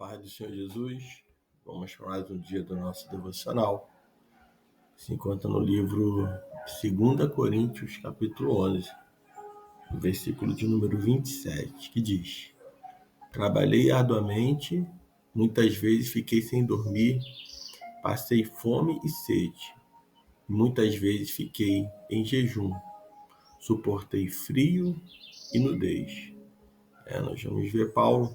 paz do Senhor Jesus, vamos para mais um dia do nosso devocional. Se encontra no livro 2 Coríntios, capítulo 11, versículo de número 27, que diz: Trabalhei arduamente, muitas vezes fiquei sem dormir, passei fome e sede, muitas vezes fiquei em jejum, suportei frio e nudez. Nós vamos ver Paulo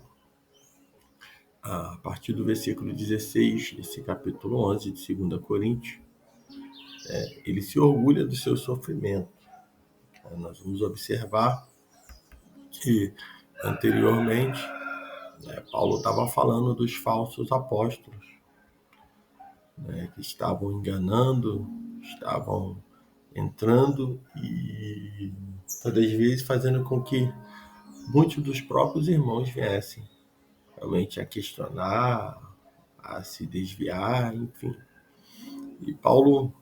a partir do versículo 16, desse capítulo 11 de 2 Coríntios. Ele se orgulha do seu sofrimento. Nós vamos observar que anteriormente Paulo estava falando dos falsos apóstolos, que estavam enganando, estavam entrando e todas as vezes fazendo com que muitos dos próprios irmãos viessem realmente a questionar, a se desviar, enfim. E Paulo,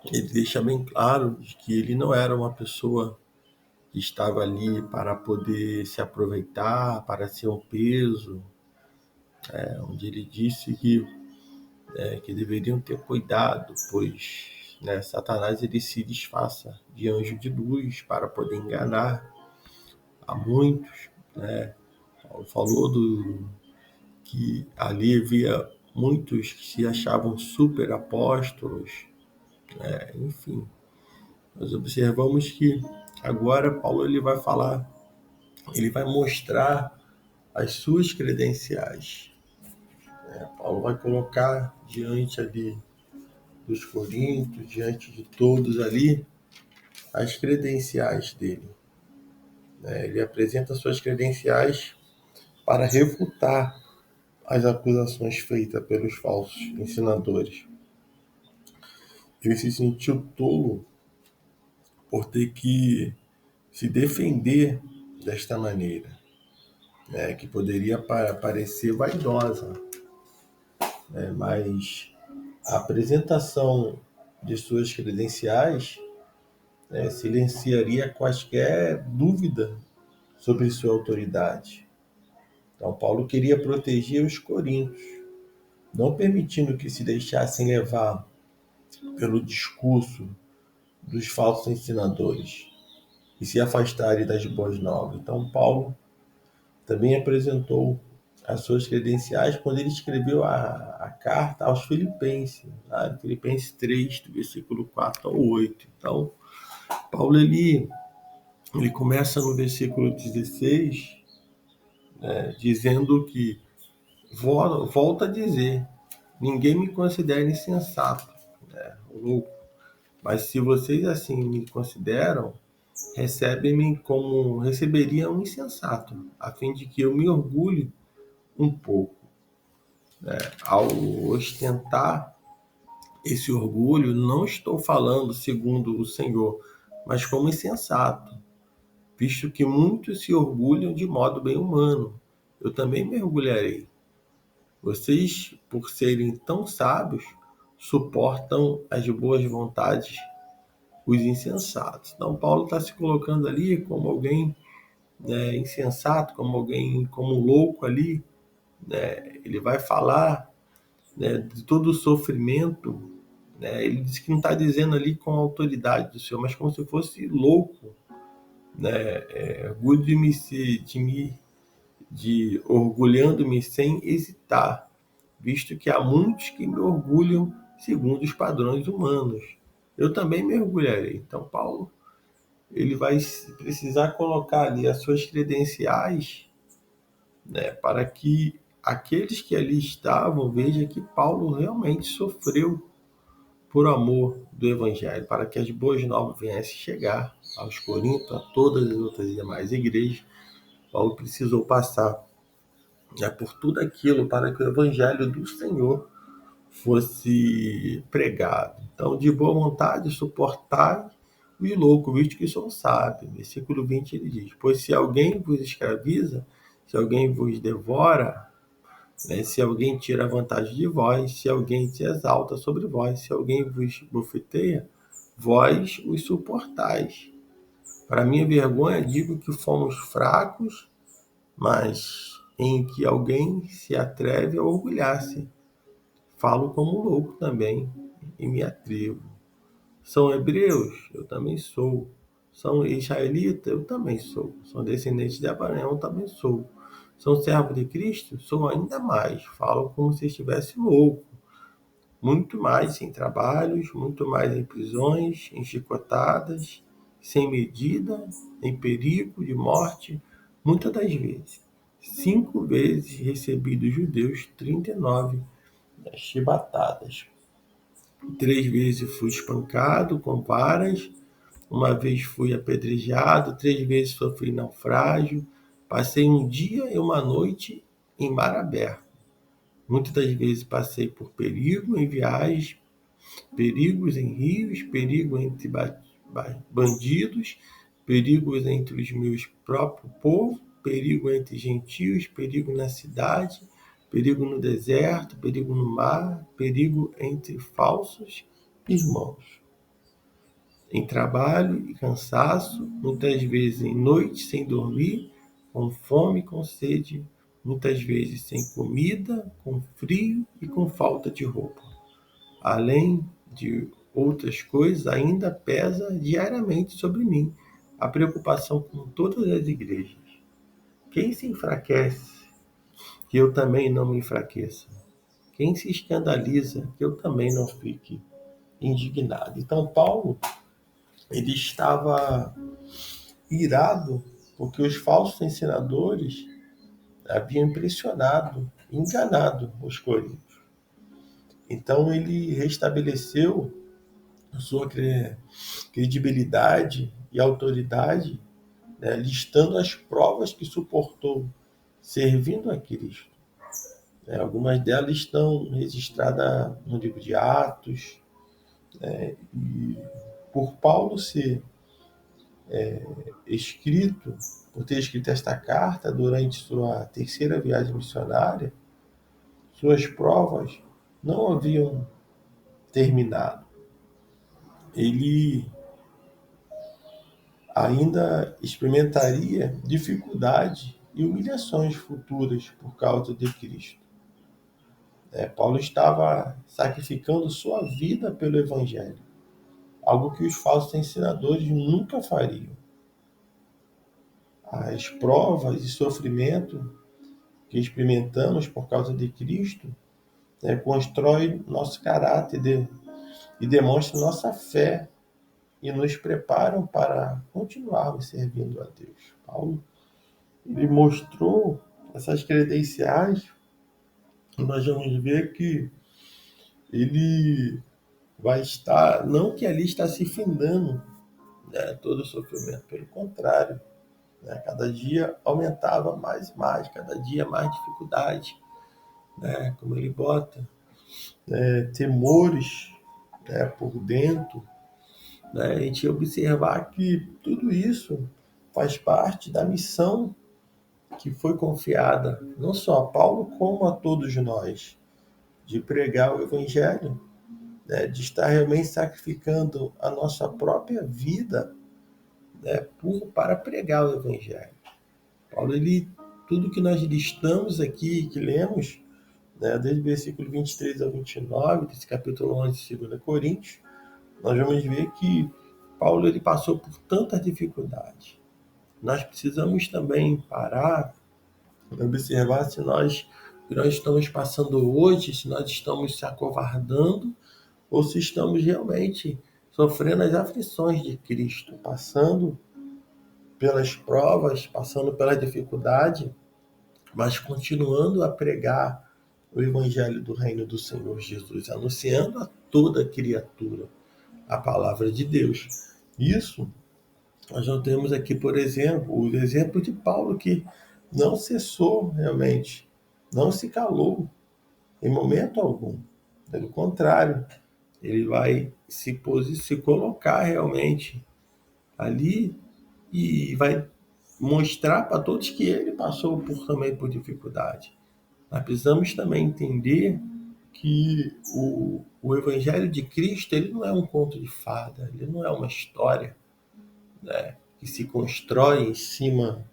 ele deixa bem claro de que ele não era uma pessoa que estava ali para poder se aproveitar, para ser um peso, onde ele disse que deveriam ter cuidado, pois Satanás ele se disfarça de anjo de luz para poder enganar a muitos. Paulo falou que ali havia muitos que se achavam super apóstolos, enfim. Nós observamos que agora Paulo ele vai falar, ele vai mostrar as suas credenciais. Paulo vai colocar diante ali dos coríntios, diante de todos ali, as credenciais dele. Ele apresenta suas credenciais para refutar as acusações feitas pelos falsos ensinadores. Ele se sentiu tolo por ter que se defender desta maneira, que poderia parecer vaidosa, mas a apresentação de suas credenciais silenciaria quaisquer dúvida sobre sua autoridade. Então, Paulo queria proteger os coríntios, não permitindo que se deixassem levar pelo discurso dos falsos ensinadores e se afastarem das boas novas. Então, Paulo também apresentou as suas credenciais quando ele escreveu a carta aos Filipenses, Filipenses 3, do versículo 4 ao 8. Então, Paulo ele começa no versículo 16, dizendo que, volta a dizer, ninguém me considera insensato, louco, mas se vocês assim me consideram, recebem-me como receberia um insensato, a fim de que eu me orgulhe um pouco. Ao ostentar esse orgulho, não estou falando segundo o Senhor, mas como insensato, visto que muitos se orgulham de modo bem humano. Eu também me orgulharei. Vocês, por serem tão sábios, suportam as boas vontades, os insensatos. Então, Paulo está se colocando ali como alguém insensato, como alguém, como louco ali. Ele vai falar de todo o sofrimento. Ele diz que não está dizendo ali com a autoridade do Senhor, mas como se fosse louco, orgulho de orgulhando-me sem hesitar, visto que há muitos que me orgulham segundo os padrões humanos. Eu também me orgulharei. Então, Paulo ele vai precisar colocar ali as suas credenciais, para que aqueles que ali estavam vejam que Paulo realmente sofreu por amor do Evangelho, para que as boas novas viessem chegar aos Coríntios, a todas as outras demais igrejas. Paulo precisou passar por tudo aquilo para que o Evangelho do Senhor fosse pregado. Então, de boa vontade, suportai os loucos, visto que são sábios. Versículo 20 ele diz: Pois se alguém vos escraviza, se alguém vos devora, se alguém tira vantagem de vós, se alguém se exalta sobre vós, se alguém vos bofeteia, vós os suportais. Para minha vergonha, digo que fomos fracos, mas em que alguém se atreve a orgulhar-se. Falo como louco também e me atrevo. São hebreus? Eu também sou. São israelitas? Eu também sou. São descendentes de Abraão? Eu também sou. São servos de Cristo? Sou ainda mais. Falo como se estivesse louco. Muito mais em trabalhos, muito mais em prisões, em chicotadas, sem medida, em perigo de morte, muitas das vezes. 5 vezes recebi dos judeus 39 das chibatadas. 3 vezes fui espancado com varas, uma vez fui apedrejado, 3 vezes sofri naufrágio, passei um dia e uma noite em mar aberto. Muitas das vezes passei por perigo em viagens, perigos em rios, perigo entre bandidos, perigos entre os meus próprios povos, perigo entre gentios, perigo na cidade, perigo no deserto, perigo no mar, perigo entre falsos irmãos. Em trabalho e cansaço, muitas vezes em noite sem dormir, com fome e com sede, muitas vezes sem comida, com frio e com falta de roupa. Além de outras coisas, ainda pesa diariamente sobre mim a preocupação com todas as igrejas. Quem se enfraquece, que eu também não me enfraqueça. Quem se escandaliza, que eu também não fique indignado. Então, Paulo, ele estava irado porque os falsos ensinadores haviam impressionado, enganado os coríntios. Então, ele restabeleceu sua credibilidade e autoridade, né, listando as provas que suportou servindo a Cristo. Algumas delas estão registradas no livro de Atos, e por Paulo ser escrito, por ter escrito esta carta durante sua terceira viagem missionária, suas provas não haviam terminado. Ele ainda experimentaria dificuldade e humilhações futuras por causa de Cristo. Paulo estava sacrificando sua vida pelo Evangelho, algo que os falsos ensinadores nunca fariam. As provas e sofrimento que experimentamos por causa de Cristo constrói nosso caráter e demonstra nossa fé e nos preparam para continuarmos servindo a Deus. Paulo, ele mostrou essas credenciais e nós vamos ver que ele vai estar, não que ali está se findando, todo o sofrimento, pelo contrário, cada dia aumentava mais e mais, cada dia mais dificuldade, como ele bota, temores por dentro, a gente observar que tudo isso faz parte da missão que foi confiada não só a Paulo, como a todos nós, de pregar o Evangelho, de estar realmente sacrificando a nossa própria vida para pregar o Evangelho. Paulo, tudo que nós listamos aqui, que lemos, desde o versículo 23 ao 29, desse capítulo 11 de 2 Coríntios, nós vamos ver que Paulo ele passou por tantas dificuldades. Nós precisamos também parar e observar se nós estamos passando hoje, se nós estamos se acovardando ou se estamos realmente sofrendo as aflições de Cristo, passando pelas provas, passando pela dificuldade, mas continuando a pregar o Evangelho do Reino do Senhor Jesus, anunciando a toda criatura a palavra de Deus. Isso, nós já temos aqui, por exemplo, o exemplo de Paulo, que não cessou realmente, não se calou em momento algum. Pelo contrário, ele vai se colocar realmente ali e vai mostrar para todos que ele passou também por dificuldade. Nós precisamos também entender que o Evangelho de Cristo ele não é um conto de fada, ele não é uma história que se constrói em cima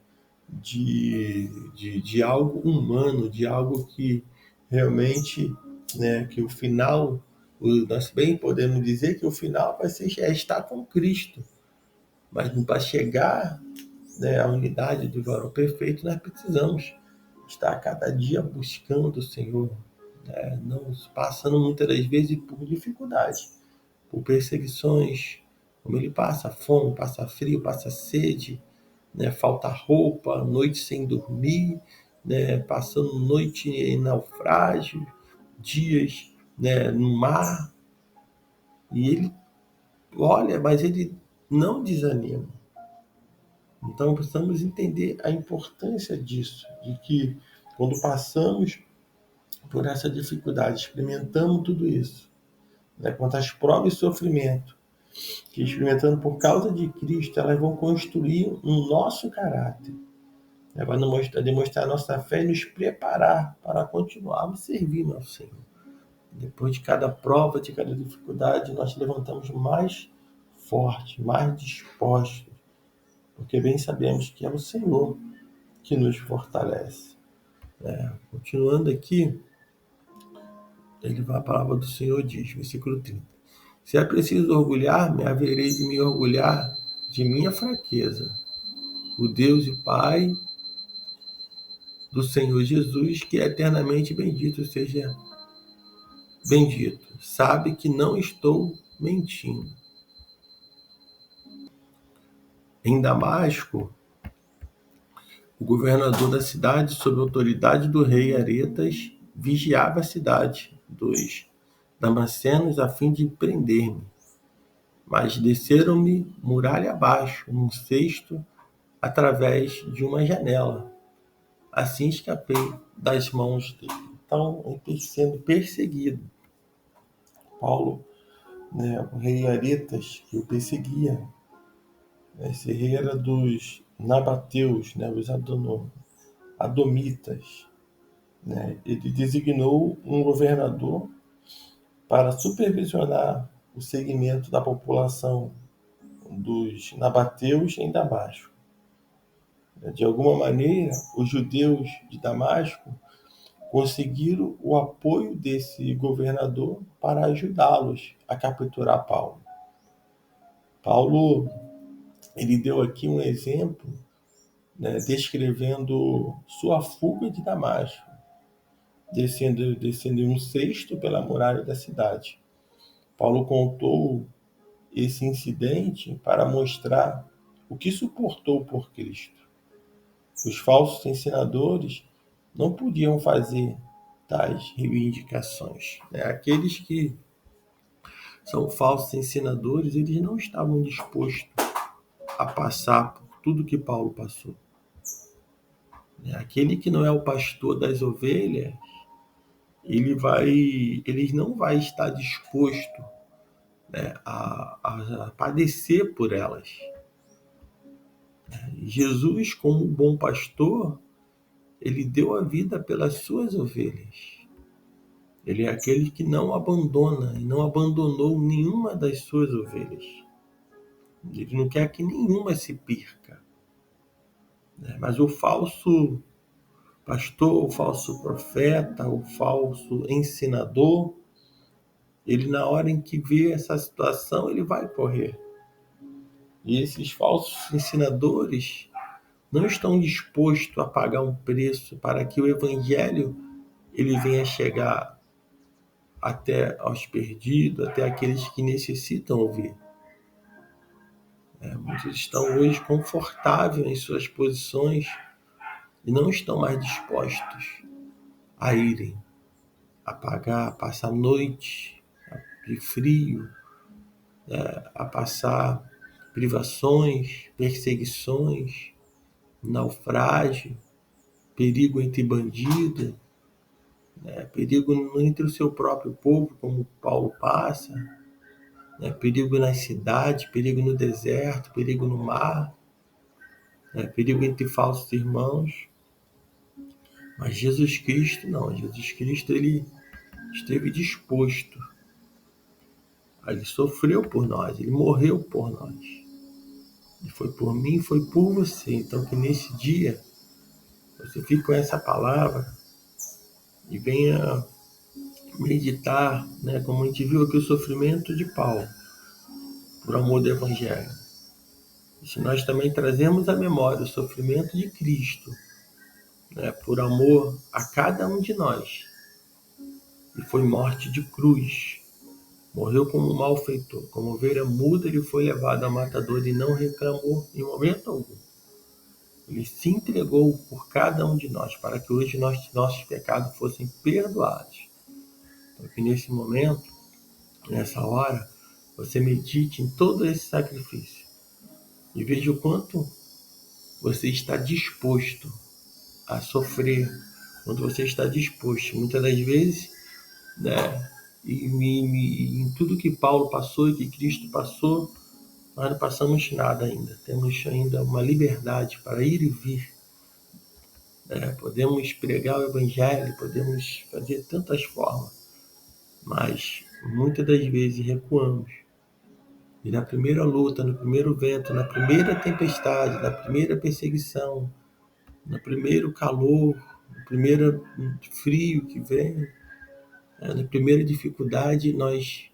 de algo humano, de algo que realmente, né, que o final, nós bem podemos dizer que o final vai ser estar com Cristo, mas para chegar, né, à unidade do varão perfeito, nós precisamos estar a cada dia buscando o Senhor, né, não passando muitas das vezes por dificuldade, por perseguições, como ele passa fome, passa frio, passa sede, né, falta roupa, noite sem dormir, né, passando noite em naufrágio, dias, né, no mar, e ele olha, mas ele não desanima. Então precisamos entender a importância disso, de que quando passamos por essa dificuldade, experimentamos tudo isso, né, quantas provas e sofrimento, que experimentando por causa de Cristo, elas vão construir um nosso caráter, né, vai demonstrar nossa fé e nos preparar para continuarmos servindo ao Senhor. Depois de cada prova, de cada dificuldade, nós levantamos mais fortes, mais dispostos, porque bem sabemos que é o Senhor que nos fortalece. Continuando aqui, a palavra do Senhor diz, versículo 30. Se é preciso orgulhar-me, haverei de me orgulhar de minha fraqueza. O Deus e Pai do Senhor Jesus, que é eternamente bendito seja bendito. Sabe que não estou mentindo. Em Damasco, o governador da cidade, sob a autoridade do rei Aretas, vigiava a cidade dos damascenos a fim de prender-me. Mas desceram-me muralha abaixo, num cesto, através de uma janela. Assim escapei das mãos dele. Então, ele sendo perseguido. Paulo, né, o rei Aretas, que o perseguia. Esse rei era dos nabateus, né, os adomitas. Né? Ele designou um governador para supervisionar o segmento da população dos nabateus em Damasco. De alguma maneira, os judeus de Damasco conseguiram o apoio desse governador para ajudá-los a capturar Paulo. Paulo, ele deu aqui um exemplo, né, descrevendo sua fuga de Damasco, descendo em um cesto pela muralha da cidade. Paulo contou esse incidente para mostrar o que suportou por Cristo. Os falsos ensinadores não podiam fazer tais reivindicações. Aqueles que são falsos ensinadores, eles não estavam dispostos a passar por tudo que Paulo passou. Aquele que não é o pastor das ovelhas, ele não vai estar disposto, né, a padecer por elas. Jesus, como bom pastor, ele deu a vida pelas suas ovelhas. Ele é aquele que não abandona e não abandonou nenhuma das suas ovelhas. Ele não quer que nenhuma se perca. Mas o falso pastor, o falso profeta, o falso ensinador, ele na hora em que vê essa situação, ele vai correr. E esses falsos ensinadores não estão dispostos a pagar um preço para que o evangelho ele venha chegar até aos perdidos, até aqueles que necessitam ouvir. Muitos estão hoje confortáveis em suas posições e não estão mais dispostos a irem, a pagar, a passar noite de frio, a passar privações, perseguições, naufrágio, perigo entre bandidos, perigo entre o seu próprio povo, como Paulo passa, perigo nas cidades, perigo no deserto, perigo no mar, perigo entre falsos irmãos. Mas Jesus Cristo não, Jesus Cristo ele esteve disposto, ele sofreu por nós, ele morreu por nós. E foi por mim, foi por você. Então que nesse dia Você fique com essa palavra e venha meditar, né? Como a gente viu aqui o sofrimento de Paulo, por amor do Evangelho. E se nós também trazemos à memória o sofrimento de Cristo, né? Por amor a cada um de nós, e foi morte de cruz, morreu como um malfeitor, como ovelha muda, ele foi levado a matador e não reclamou em momento algum. Ele se entregou por cada um de nós, para que hoje nossos pecados fossem perdoados. Então, que nesse momento, nessa hora, você medite em todo esse sacrifício e veja o quanto você está disposto a sofrer, quanto você está disposto, muitas das vezes, né, em tudo que Paulo passou e que Cristo passou, nós não passamos nada ainda. Temos ainda uma liberdade para ir e vir. Podemos pregar o Evangelho, podemos fazer tantas formas, mas muitas das vezes recuamos. E na primeira luta, no primeiro vento, na primeira tempestade, na primeira perseguição, no primeiro calor, no primeiro frio que vem, na primeira dificuldade, nós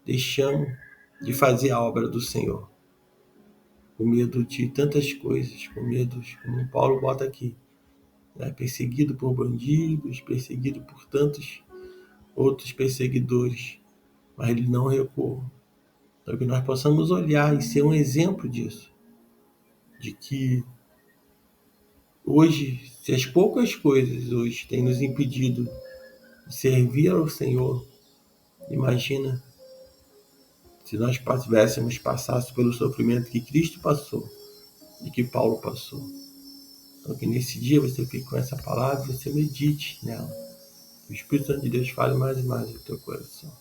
deixamos de fazer a obra do Senhor. Com medo de tantas coisas, com medo, como Paulo bota aqui, perseguido por bandidos, perseguido por tantos outros perseguidores, mas ele não recuou. Então que nós possamos olhar e ser um exemplo disso, de que hoje, se as poucas coisas hoje têm nos impedido de servir ao Senhor, imagina se nós passássemos pelo sofrimento que Cristo passou e que Paulo passou. Então que nesse dia você fique com essa palavra e você medite nela. O Espírito Santo de Deus fale mais e mais no teu coração.